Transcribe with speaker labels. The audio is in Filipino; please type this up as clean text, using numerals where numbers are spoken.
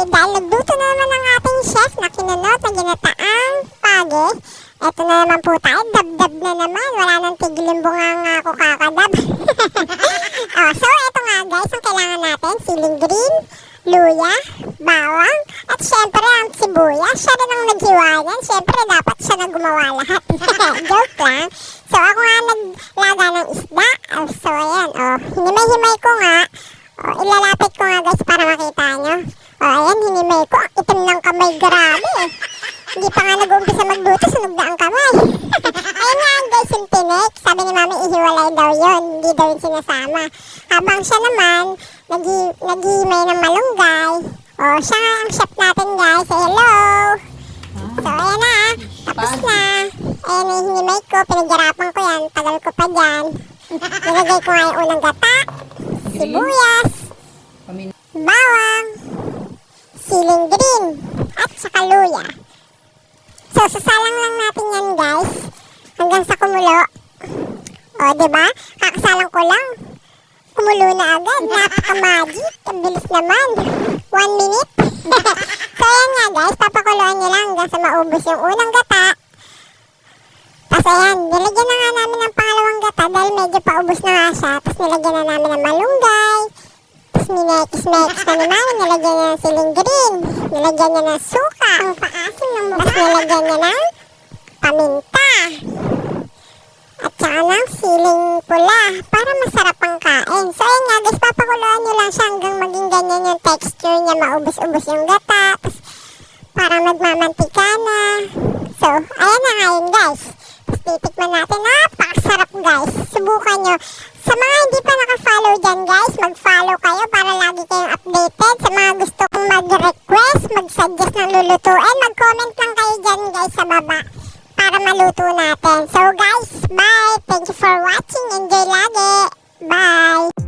Speaker 1: Dahil nagluto na naman ang ating chef na kinunot na ginataang page. Eto na naman po tayo, dab-dab na naman. Wala nang tigilimbong ang ako kakadab. So eto nga guys, ang kailangan natin, siling green, luya, bawang, at syempre ang sibuyas. Siya rin ang naghiwa yan. Syempre dapat siya na gumawa lahat. Joke lang. So ako nga naglaga ng isda. So ayan, hinimay-himay ko nga. Ilalapit ko nga guys para makita nyo. Ayan, hinimay ko. Ang itim ng kamay, grabe. Hindi pa nga nag-uumpisa magluto, sunog na ang kamay. Ayun nga guys, yung tinik. Sabi ni mami, ihiwalay daw yun. Hindi daw yung sinasama. Habang siya naman, naghihimay ng malunggay. Siya nga ang chef natin guys. Say hello. So ayan na, tapos na. Ayan na yung hinimay ko. Pinaghirapan ko yan. Tagal ko pa dyan. Nilagay ko nga yung unang gata, sibuyas, bawang, siling green, at saka luya. So, sasalang lang natin yan guys, hanggang sa kumulo. Diba? Kakasalang ko lang. Kumulo na agad. Napaka-magic. Ang bilis naman. 1 minute. So, ayan nga guys, papakuluan nyo lang hanggang sa maubos yung unang gata. Tapos ayan, nilagyan na nga namin ng pangalawang gata dahil medyo paubos na nga siya. Tapos nilagyan na namin ng malunggay. Tapos minekis-mekis na naman, nilagyan niya ng siling green. Nilagyan niya ng suka. Ang paasim ng mukha. Tapos nilagyan niya ng paminta. At saka ng siling pula para masarap ang kain. So ayan nga guys, papakuluan nyo lang siya hanggang maging ganyan yung texture niya. Maubos-ubos yung gata. Tapos parang nagmamantika na. So ayan na nga yun guys. Titikman natin. Napakasarap guys. Subukan nyo. Sa mga hindi pa naka-follow dyan guys, mag-follow kayo para lagi kayong updated. Sa mga gusto kong mag-request, mag-suggest ng lulutuin, mag-comment lang kayo dyan guys sa baba para maluto natin. So guys, bye! Thank you for watching. Enjoy lagi. Bye!